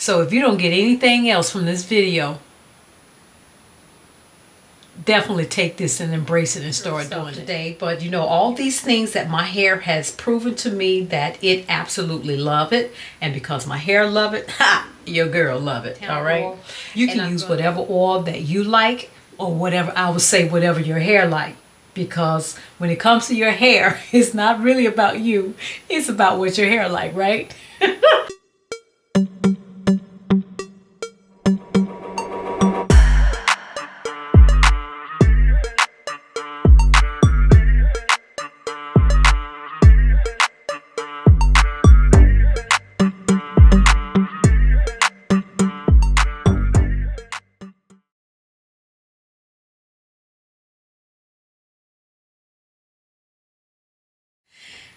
So if you don't get anything else from this video, definitely take this and embrace it and start doing it today. But you know, all these things that my hair has proven to me that it absolutely love it, and because my hair love it, ha, your girl love it. All right, you can use whatever oil that you like, or whatever, I would say whatever your hair like, because when it comes to your hair, it's not really about you, it's about what your hair like, right?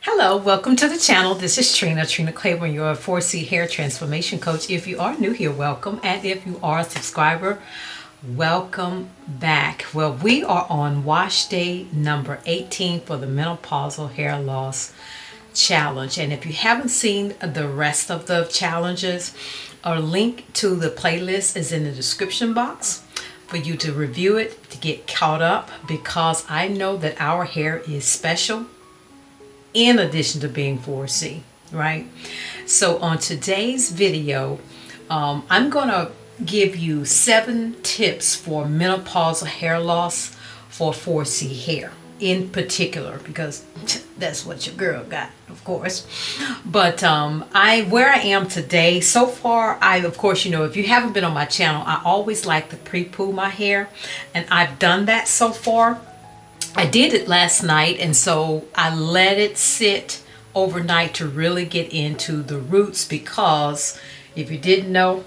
Hello, welcome to the channel. This is Trina Claiborne, your 4C hair transformation coach. If you are new here, welcome. And if you are a subscriber, welcome back. Well, we are on wash day number 18 for the menopausal hair loss challenge. And if you haven't seen the rest of the challenges, a link to the playlist is in the description box for you to review it, to get caught up, because I know that our hair is special in addition to being 4C, right? So on today's video, I'm gonna give you 7 tips for menopausal hair loss for 4C hair in particular, because that's what your girl got, of course. But where I am today, so far, of course, you know, if you haven't been on my channel, I always like to pre-poo my hair, and I've done that so far. I did it last night, and so I let it sit overnight to really get into the roots, because if you didn't know,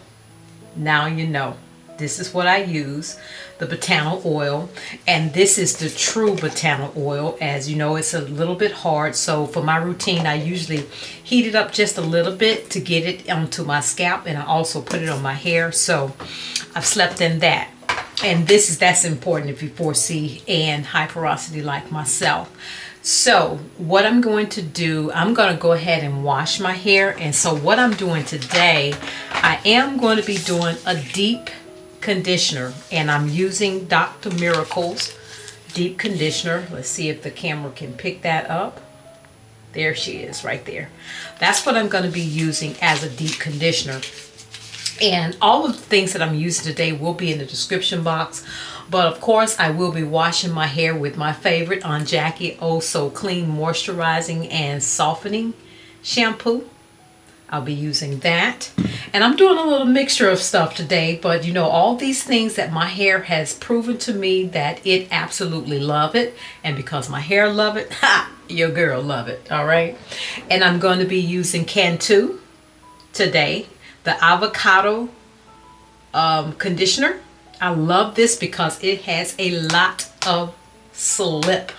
now you know. This is what I use, the botanical oil, and this is the true botanical oil. As you know, it's a little bit hard, so for my routine I usually heat it up just a little bit to get it onto my scalp, and I also put it on my hair, so I've slept in that. And that's important if you 4C and high porosity like myself. So what I'm going to do, I'm going to go ahead and wash my hair. And so what I'm doing today, I am going to be doing a deep conditioner, and I'm using Dr. Miracle's deep conditioner. Let's see if the camera can pick that up. There she is right there. That's what I'm going to be using as a deep conditioner. And all of the things that I'm using today will be in the description box. But of course, I will be washing my hair with my favorite Aunt Jackie Oh So Clean Moisturizing and Softening Shampoo. I'll be using that. And I'm doing a little mixture of stuff today. But you know, all these things that my hair has proven to me that it absolutely love it. And because my hair love it, ha, your girl love it. All right. And I'm going to be using Cantu today. The avocado conditioner. I love this because it has a lot of slip,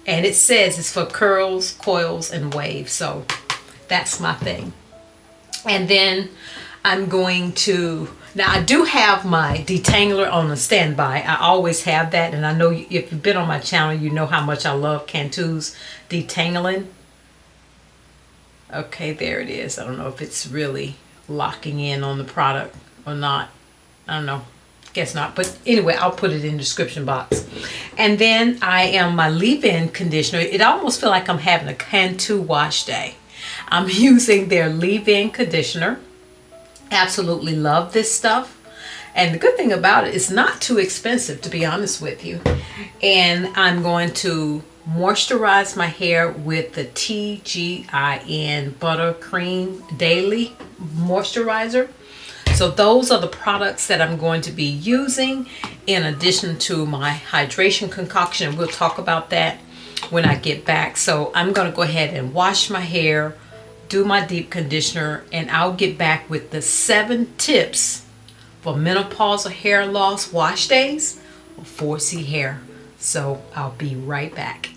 and it says it's for curls, coils, and waves. So that's my thing. And then I'm going to, now I do have my detangler on the standby. I always have that, and I know if you've been on my channel, you know how much I love Cantu's detangling. Okay, there it is. I don't know if it's really locking in on the product or not. I don't know, guess not, but anyway, I'll put it in the description box. And then I am my leave-in conditioner. It almost feel like I'm having a Cantu wash day. I'm using their leave-in conditioner. Absolutely love this stuff, and the good thing about it, it's not too expensive, to be honest with you. And I'm going to moisturize my hair with the TGIN Buttercream Daily Moisturizer. So those are the products that I'm going to be using in addition to my hydration concoction. We'll talk about that when I get back. So I'm going to go ahead and wash my hair, do my deep conditioner, and I'll get back with the 7 tips for menopausal hair loss wash days for 4C hair. So I'll be right back.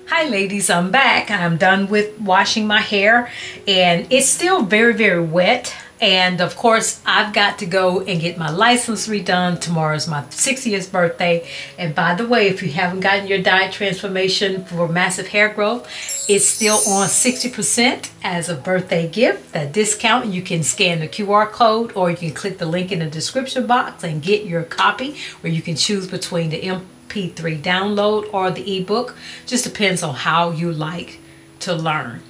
Hi ladies, I'm back. I'm done with washing my hair, and it's still very, very wet. And of course, I've got to go and get my license redone. Tomorrow's my 60th birthday. And by the way, if you haven't gotten your diet transformation for massive hair growth, It's still on 60% as a birthday gift. That discount, you can scan the QR code or you can click the link in the description box and get your copy, where you can choose between the MP3 download or the ebook. Just depends on how you like to learn.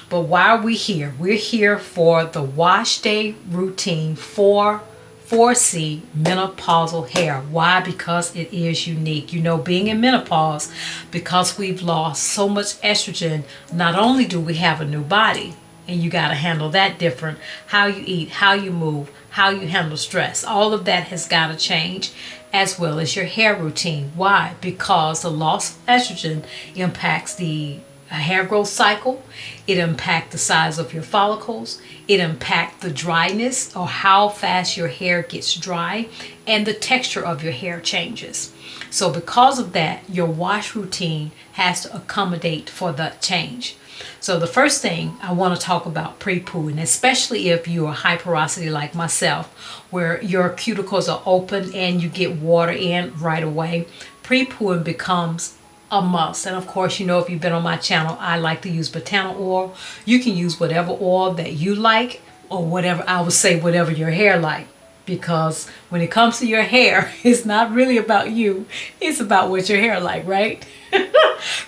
But why are we here? We're here for the wash day routine for 4C menopausal hair. Why? Because it is unique. You know, being in menopause, because we've lost so much estrogen, not only do we have a new body, and you got to handle that different, how you eat, how you move, how you handle stress, all of that has got to change, as well as your hair routine. Why? Because the loss of estrogen impacts the hair growth cycle. It impacts the size of your follicles. It impacts the dryness, or how fast your hair gets dry, and the texture of your hair changes. So because of that, your wash routine has to accommodate for that change. So the first thing I want to talk about pre-pooing, especially if you are high porosity like myself, where your cuticles are open and you get water in right away. Pre-pooing becomes a must. And of course, you know, if you've been on my channel, I like to use botanical oil. You can use whatever oil that you like, or whatever, I would say whatever your hair like, because when it comes to your hair, it's not really about you, it's about what your hair like, right?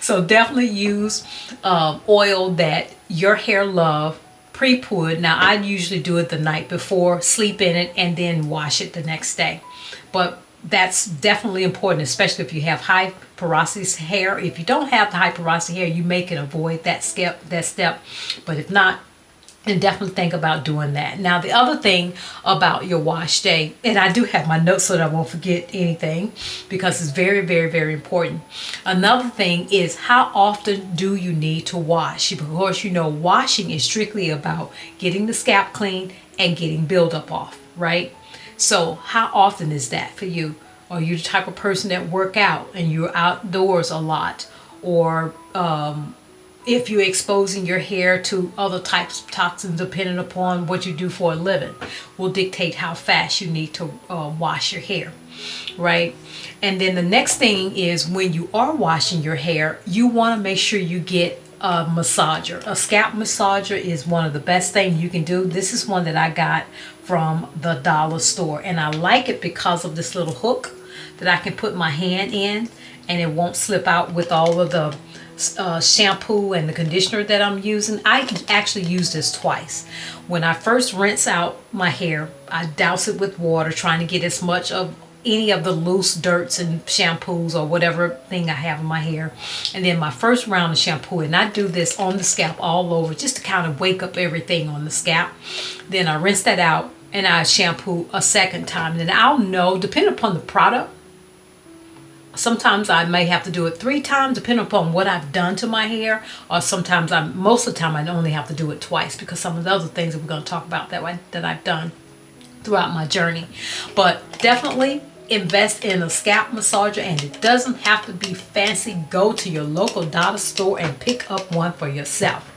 So definitely use oil that your hair love. Pre-poo it. Now I usually do it the night before, sleep in it, and then wash it the next day. But that's definitely important, especially if you have high porosity hair. If you don't have the high porosity hair, you may can avoid that step. But if not, then definitely think about doing that. Now, the other thing about your wash day, and I do have my notes so that I won't forget anything, because it's very, very, very important. Another thing is, how often do you need to wash? Of course, you know, washing is strictly about getting the scalp clean and getting buildup off, right? So how often is that for you? Are you the type of person that work out and you're outdoors a lot? Or if you're exposing your hair to other types of toxins, depending upon what you do for a living, will dictate how fast you need to wash your hair, right? And then the next thing is, when you are washing your hair, you want to make sure you get a massager. A scalp massager is one of the best things you can do. This is one that I got from the dollar store, and I like it because of this little hook that I can put my hand in, and it won't slip out with all of the shampoo and the conditioner that I'm using. I can actually use this twice. When I first rinse out my hair, I douse it with water, trying to get as much of any of the loose dirts and shampoos or whatever thing I have in my hair. And then my first round of shampoo, and I do this on the scalp all over, just to kind of wake up everything on the scalp. Then I rinse that out and I shampoo a second time. And then I'll know, depending upon the product, sometimes I may have to do it 3 times, depending upon what I've done to my hair. Or sometimes most of the time I only have to do it twice, because some of the other things that we're going to talk about that I've done throughout my journey. But definitely invest in a scalp massager, and it doesn't have to be fancy. Go to your local dollar store and pick up one for yourself.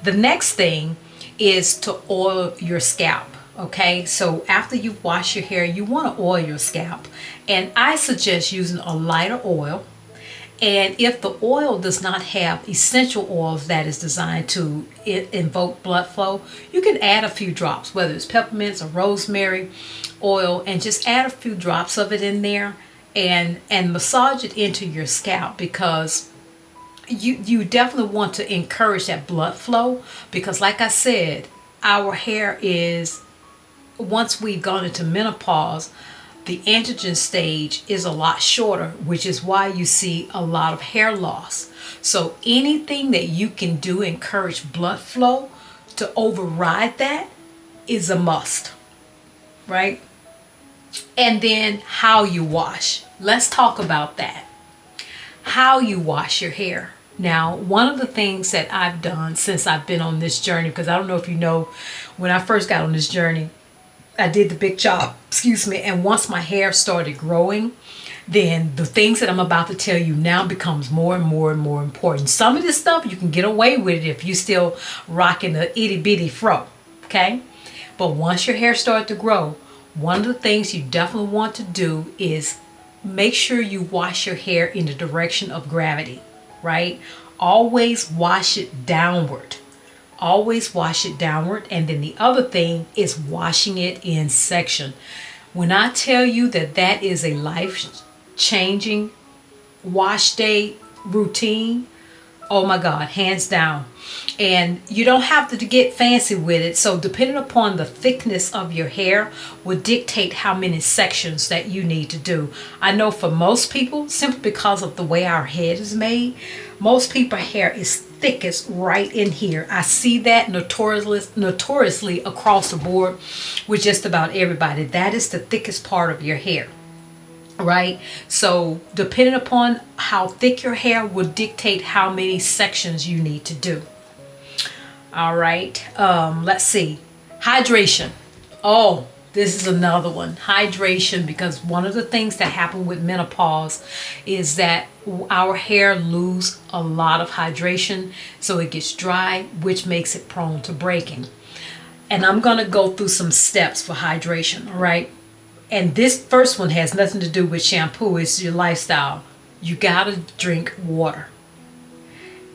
The next thing is to oil your scalp. Okay, so after you wash your hair, you want to oil your scalp, and I suggest using a lighter oil. And if the oil does not have essential oils that is designed to invoke blood flow, you can add a few drops, whether it's peppermints or rosemary oil, and just add a few drops of it in there, and massage it into your scalp, because you definitely want to encourage that blood flow. Because like I said, our hair is, once we've gone into menopause, the androgen stage is a lot shorter, which is why you see a lot of hair loss. So anything that you can do encourage blood flow to override that is a must, right? And then how you wash. Let's talk about that. How you wash your hair. Now, one of the things that I've done since I've been on this journey, because I don't know if you know, when I first got on this journey, I did the big chop, and once my hair started growing, then the things that I'm about to tell you now becomes more and more and more important. Some of this stuff you can get away with it if you still rocking the itty bitty fro, okay? But once your hair starts to grow, one of the things you definitely want to do is make sure you wash your hair in the direction of gravity, right? always wash it downward. Always wash it downward. And then the other thing is washing it in section. When I tell you that that is a life-changing wash day routine, oh my God, hands down. And you don't have to get fancy with it. So depending upon the thickness of your hair will dictate how many sections that you need to do. I know for most people, simply because of the way our head is made, most people's hair is thickest right in here. I see that notoriously across the board with just about everybody. That is the thickest part of your hair. Right? So depending upon how thick your hair will dictate how many sections you need to do. All right. Let's see. Hydration. Oh, this is another one. Hydration, because one of the things that happen with menopause is that our hair lose a lot of hydration. So it gets dry, which makes it prone to breaking. And I'm going to go through some steps for hydration. All right. And this first one has nothing to do with shampoo. It's your lifestyle. You got to drink water.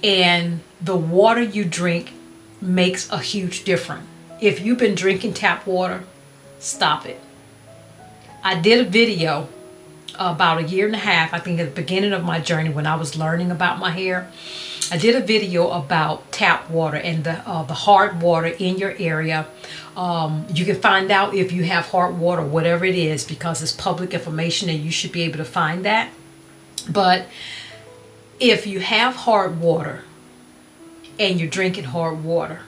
And the water you drink makes a huge difference. If you've been drinking tap water, stop it. I did a video about a year and a half, I think at the beginning of my journey when I was learning about my hair. I did a video about tap water and the hard water in your area. You can find out if you have hard water, whatever it is, because it's public information and you should be able to find that. But if you have hard water and you're drinking hard water,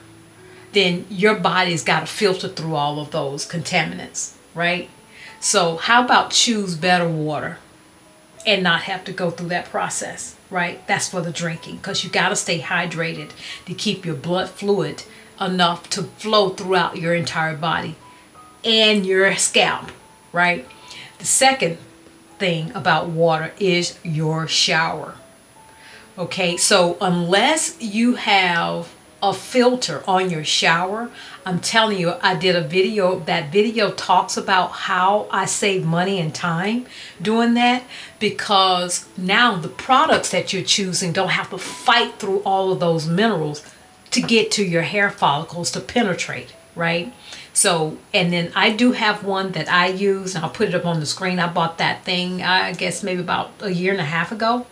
then your body's got to filter through all of those contaminants, right? So how about choose better water and not have to go through that process, right? That's for the drinking, because you got to stay hydrated to keep your blood fluid enough to flow throughout your entire body and your scalp, right? The second thing about water is your shower. Okay, so unless you have a filter on your shower, I'm telling you, I did a video. That video talks about how I save money and time doing that, because now the products that you're choosing don't have to fight through all of those minerals to get to your hair follicles to penetrate, right? So, and then I do have one that I use, and I'll put it up on the screen. I bought that thing, I guess maybe about a year and a half ago.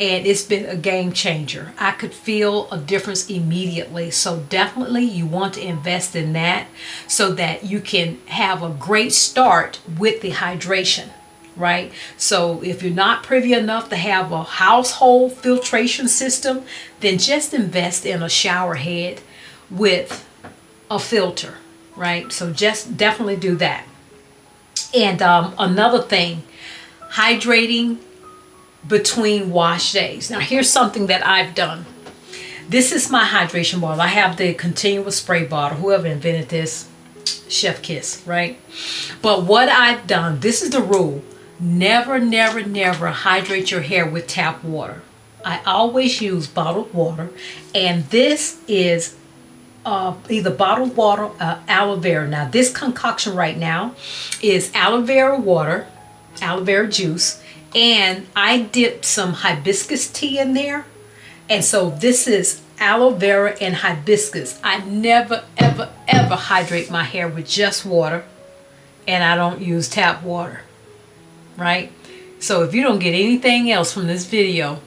And it's been a game changer. I could feel a difference immediately. So definitely you want to invest in that so that you can have a great start with the hydration, right? So if you're not privy enough to have a household filtration system, then just invest in a shower head with a filter, right? So just definitely do that. And another thing, hydrating between wash days. Now here's something that I've done. This is my hydration bottle. I have the continuous spray bottle. Whoever invented this, chef kiss, right? But what I've done, this is the rule. Never, never, never hydrate your hair with tap water. I always use bottled water. And this is either bottled water or aloe vera. Now this concoction right now is aloe vera water, aloe vera juice, and I dipped some hibiscus tea in there. And so this is aloe vera and hibiscus. I never, ever, ever hydrate my hair with just water, and I don't use tap water, right? So if you don't get anything else from this video,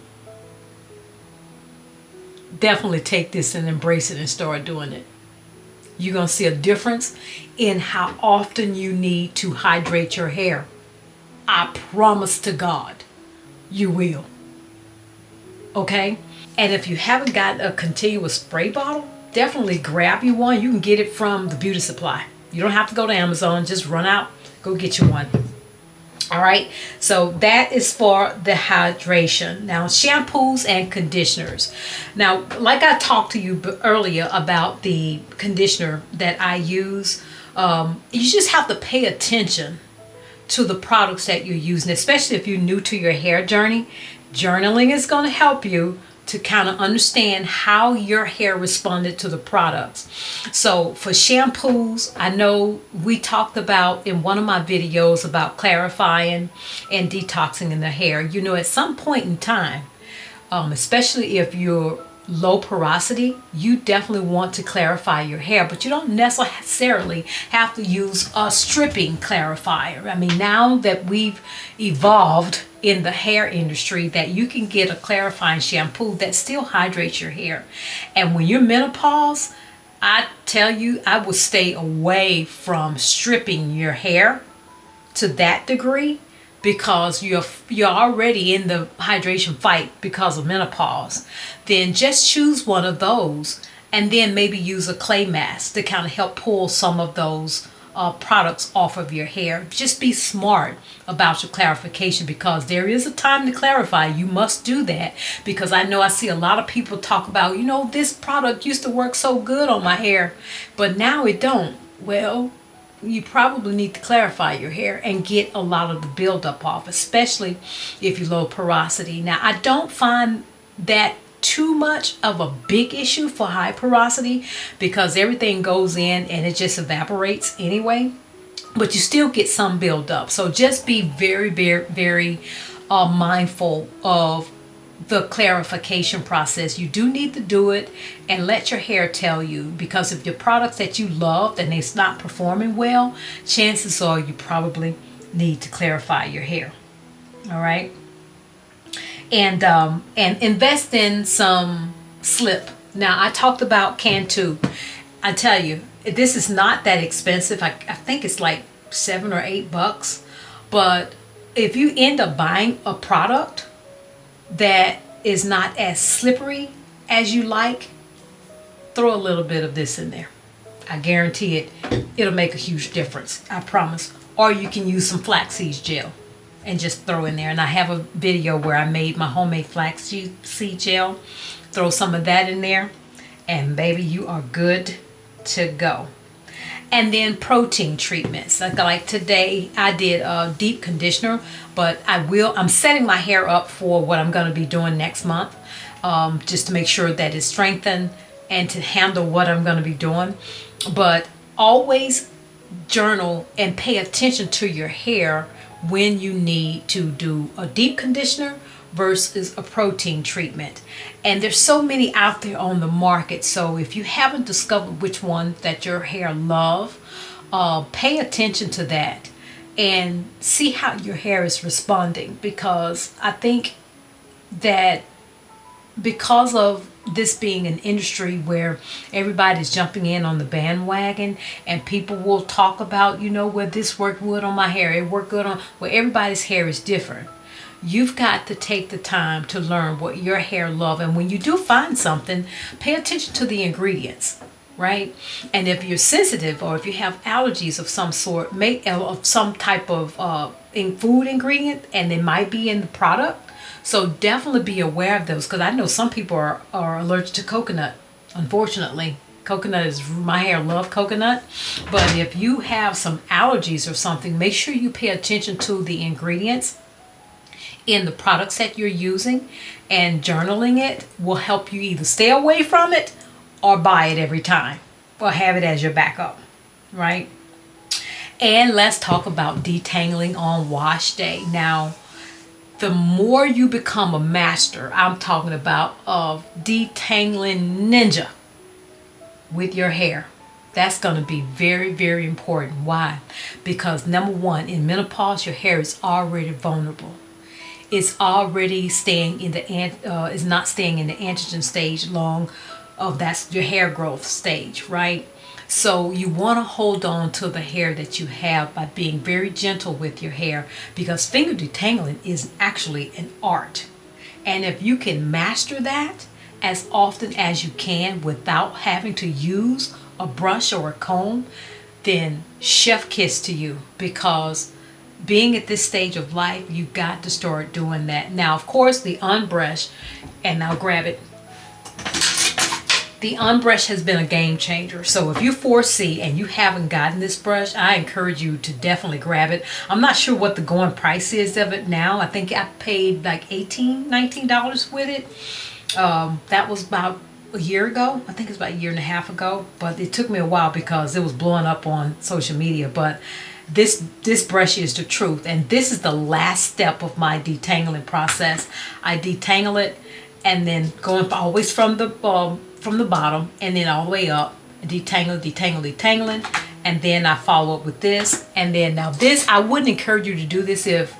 definitely take this and embrace it and start doing it. You're going to see a difference in how often you need to hydrate your hair. I promise to God, you will. Okay? And if you haven't got a continuous spray bottle, definitely grab you one. You can get it from the beauty supply. You don't have to go to Amazon. Just run out, go get you one. All right? So that is for the hydration. Now, shampoos and conditioners. Now, like I talked to you earlier about the conditioner that I use, you just have to pay attention to the products that you're using, especially if you're new to your hair journey. Journaling is going to help you to kind of understand how your hair responded to the products. So for shampoos, I know we talked about in one of my videos about clarifying and detoxing in the hair. You know, at some point in time, especially if you're low porosity, you definitely want to clarify your hair, but you don't necessarily have to use a stripping clarifier. I mean, now that we've evolved in the hair industry, that you can get a clarifying shampoo that still hydrates your hair. And when you're menopause, I tell you, I would stay away from stripping your hair to that degree, because you're already in the hydration fight because of menopause. Then just choose one of those, and then maybe use a clay mask to kind of help pull some of those products off of your hair. Just be smart about your clarification, because there is a time to clarify. You must do that, because I know I see a lot of people talk about, this product used to work so good on my hair, but now it don't. Well, you probably need to clarify your hair and get a lot of the buildup off, especially if you're low porosity. Now, I don't find that too much of a big issue for high porosity, because everything goes in and it just evaporates anyway, but you still get some buildup. So just be very, very, very mindful of the clarification process. You do need to do it, and let your hair tell you, because if your products that you loved and it's not performing well, chances are you probably need to clarify your hair. All right. And invest in some slip. Now, I talked about Cantu. I tell you, this is not that expensive. I think it's like $7 or $8, but if you end up buying a product that is not as slippery as you like, throw a little bit of this in there. I guarantee it'll make a huge difference. I promise. Or you can use some flaxseed gel and just throw in there. And I have a video where I made my homemade flaxseed gel. Throw some of that in there, and baby, you are good to go. And then protein treatments. Like today, I did a deep conditioner, but I'm setting my hair up for what I'm going to be doing next month, just to make sure that it's strengthened and to handle what I'm going to be doing. But always journal and pay attention to your hair when you need to do a deep conditioner versus a protein treatment. And there's so many out there on the market, so if you haven't discovered which one that your hair love, pay attention to that and see how your hair is responding, because I think that because of this being an industry where everybody's jumping in on the bandwagon, and people will talk about, well, this worked good on my hair, it worked good on, well, everybody's hair is different. You've got to take the time to learn what your hair loves. And when you do find something, pay attention to the ingredients, right? And if you're sensitive, or if you have allergies of some sort, of some type of in food ingredient, and they might be in the product. So definitely be aware of those, because I know some people are allergic to coconut. Unfortunately, my hair love coconut. But if you have some allergies or something, make sure you pay attention to the ingredients in the products that you're using, and journaling it will help you either stay away from it or buy it every time, or have it as your backup, right? And let's talk about detangling on wash day. Now, the more you become a master, I'm talking about of detangling ninja with your hair, that's going to be very, very important. Why? Because number one, in menopause, your hair is already vulnerable. It's already staying in is not staying in the androgen stage long of that's your hair growth stage, right? So you want to hold on to the hair that you have by being very gentle with your hair, because finger detangling is actually an art. And if you can master that as often as you can without having to use a brush or a comb, then chef kiss to you, because being at this stage of life, you got to start doing that. Now, of course, the unbrush, and I'll grab it. The unbrush has been a game changer. So if you foresee and you haven't gotten this brush, I encourage you to definitely grab it. I'm not sure what the going price is of it now. I think I paid like $18, $19 with it. That was about a year ago. I think it's about a year and a half ago. But it took me a while because it was blowing up on social media. But this brush is the truth. And this is the last step of my detangling process. I detangle it, and then going always from the bottom and then all the way up, detangling, and then I follow up with this. And then now this, I wouldn't encourage you to do this if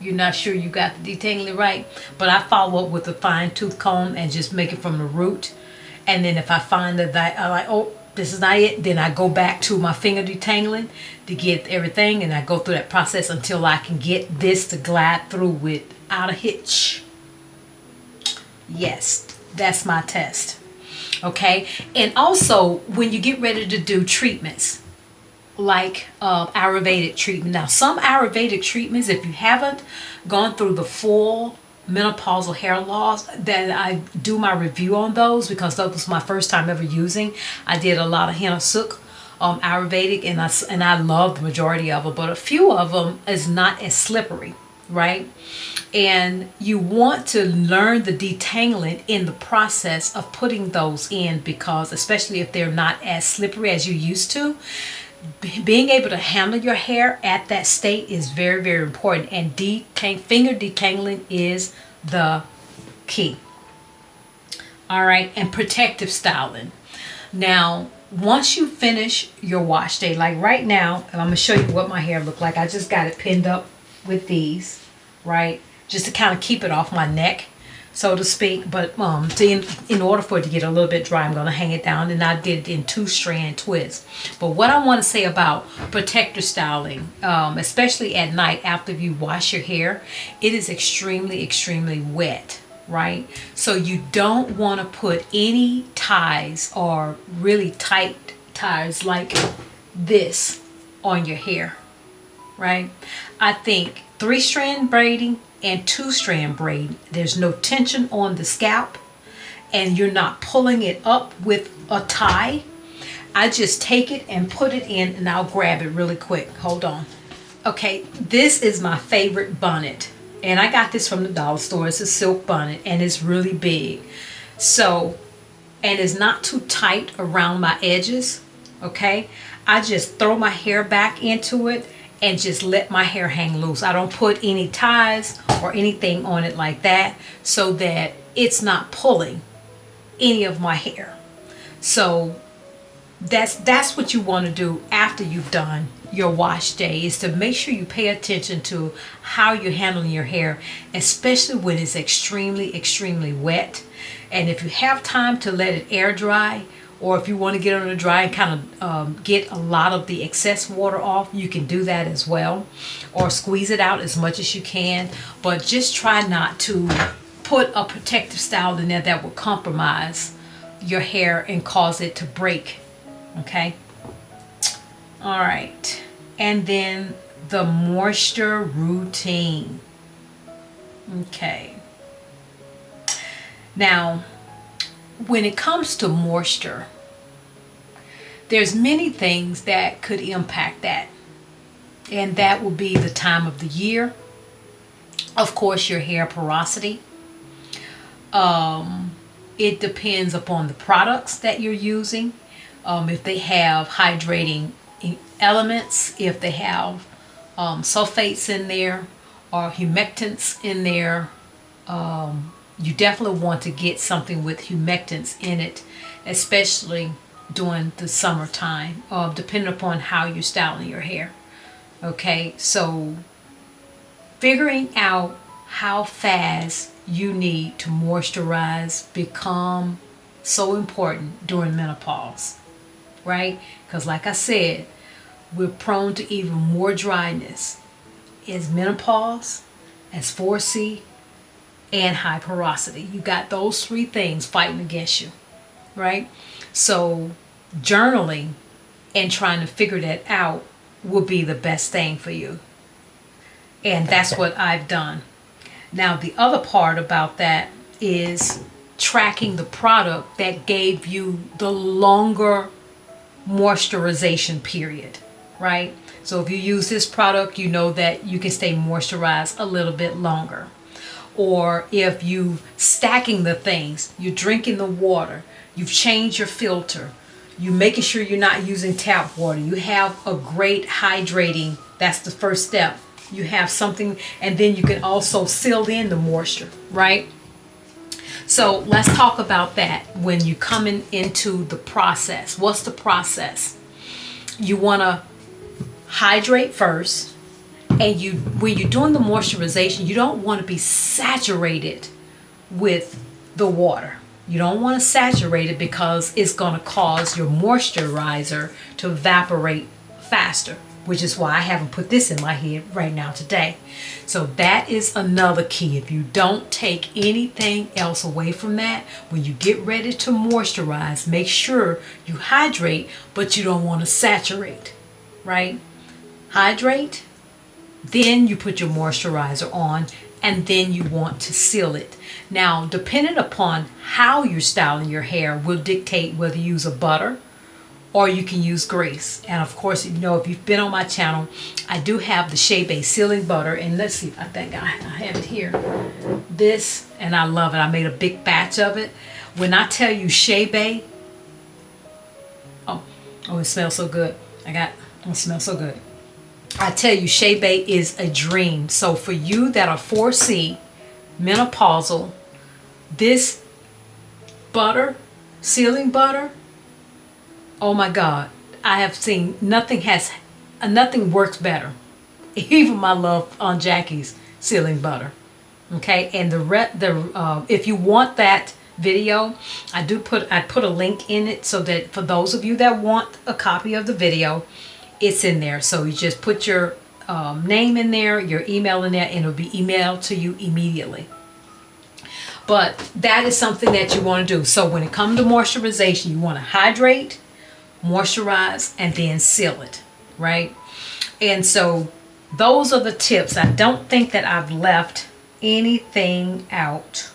you're not sure you got the detangling right, but I follow up with a fine tooth comb and just make it from the root. And then if I find that I like, oh, this is not it, then I go back to my finger detangling to get everything, and I go through that process until I can get this to glide through without a hitch. Yes, that's my test. Okay, and also when you get ready to do treatments like Ayurvedic treatment. Now, some Ayurvedic treatments, if you haven't gone through the full menopausal hair loss, then I do my review on those, because that was my first time ever using. I did a lot of henna sook Ayurvedic, and I love the majority of them, but a few of them is not as slippery, right? And you want to learn the detangling in the process of putting those in, because especially if they're not as slippery as you used to, being able to handle your hair at that state is very, very important. And finger detangling is the key. All right, and protective styling. Now, once you finish your wash day, like right now, and I'm gonna show you what my hair looked like. I just got it pinned up with these, right, just to kind of keep it off my neck, so to speak. But in order for it to get a little bit dry, I'm going to hang it down, and I did it in 2-strand twists. But what I want to say about protector styling, especially at night after you wash your hair, it is extremely, extremely wet, right? So you don't want to put any ties or really tight ties like this on your hair, right? I think 3-strand braiding and 2-strand braid, there's no tension on the scalp, and you're not pulling it up with a tie. I just take it and put it in, and I'll grab it really quick. Hold on. Okay, this is my favorite bonnet, and I got this from the dollar store. It's a silk bonnet, and it's really big. So, and it's not too tight around my edges, okay? I just throw my hair back into it and just let my hair hang loose. I don't put any ties or anything on it like that, so that it's not pulling any of my hair. So that's what you want to do after you've done your wash day, is to make sure you pay attention to how you're handling your hair, especially when it's extremely, extremely wet. And if you have time to let it air dry, or if you want to get under dry and kind of get a lot of the excess water off, you can do that as well, or squeeze it out as much as you can. But just try not to put a protective style in there that will compromise your hair and cause it to break. Okay. All right. And then the moisture routine. Okay. Now, when it comes to moisture, there's many things that could impact that. And that will be the time of the year. Of course, your hair porosity. It depends upon the products that you're using. If they have hydrating elements, if they have sulfates in there or humectants in there, you definitely want to get something with humectants in it, especially during the summertime, depending upon how you're styling your hair. Okay, so figuring out how fast you need to moisturize become so important during menopause, right? Because like I said, we're prone to even more dryness as menopause, as 4C, and high porosity. You got those 3 things fighting against you, right? So journaling and trying to figure that out will be the best thing for you. And that's what I've done. Now, the other part about that is tracking the product that gave you the longer moisturization period, right? So if you use this product, you know that you can stay moisturized a little bit longer. Or if you stacking the things, you're drinking the water, you've changed your filter, you're making sure you're not using tap water, you have a great hydrating, that's the first step. You have something, and then you can also seal in the moisture, right? So let's talk about that when you coming into the process. What's the process? You want to hydrate first, and when you're doing the moisturization, you don't want to be saturated with the water. You don't want to saturate it because it's going to cause your moisturizer to evaporate faster, which is why I haven't put this in my head right now today. So that is another key. If you don't take anything else away from that, when you get ready to moisturize, make sure you hydrate, but you don't want to saturate, right? Hydrate, then you put your moisturizer on, and then you want to seal it. Now, depending upon how you're styling your hair will dictate whether you use a butter or you can use grease. And of course, you know, if you've been on my channel, I do have the Shea Bay sealing butter. And let's see, I think I have it here. This, and I love it. I made a big batch of it. When I tell you Shea Bay, oh, it smells so good. It smells so good. I tell you, Shea Bay is a dream. So for you that are 4C, menopausal, this butter, sealing butter, oh my God, I have seen nothing works better. Even my love on Jackie's sealing butter. Okay, and if you want that video, I put a link in it so that for those of you that want a copy of the video, it's in there. So you just put your name in there, your email in there, and it'll be emailed to you immediately. But that is something that you want to do. So when it comes to moisturization, you want to hydrate, moisturize, and then seal it, right? And so those are the tips. I don't think that I've left anything out.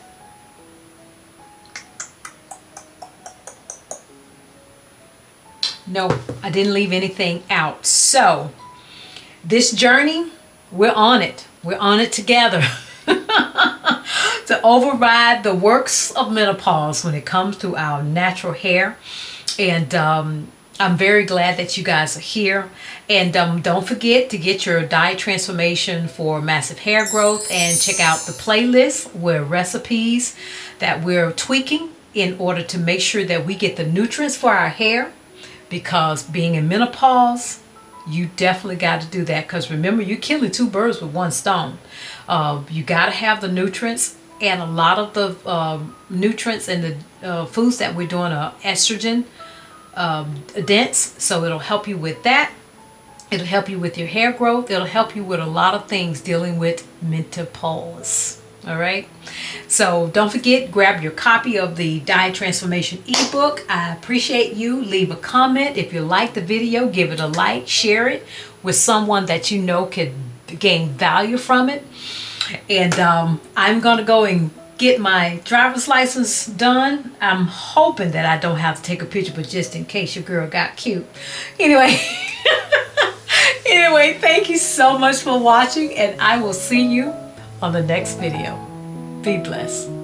No, I didn't leave anything out. So this journey, we're on it. We're on it together to override the works of menopause when it comes to our natural hair. And I'm very glad that you guys are here. And don't forget to get your diet transformation for massive hair growth and check out the playlist with recipes that we're tweaking in order to make sure that we get the nutrients for our hair. Because being in menopause, you definitely got to do that. Because remember, you're killing two birds with one stone. You got to have the nutrients. And a lot of the nutrients in the foods that we're doing are estrogen dense. So it'll help you with that. It'll help you with your hair growth. It'll help you with a lot of things dealing with menopause. All right. So don't forget, grab your copy of the Diet Transformation ebook. I appreciate you. Leave a comment. If you like the video, give it a like, share it with someone that you know could gain value from it. And I'm going to go and get my driver's license done. I'm hoping that I don't have to take a picture, but just in case your girl got cute. Anyway, thank you so much for watching, and I will see you on the next video. Be blessed.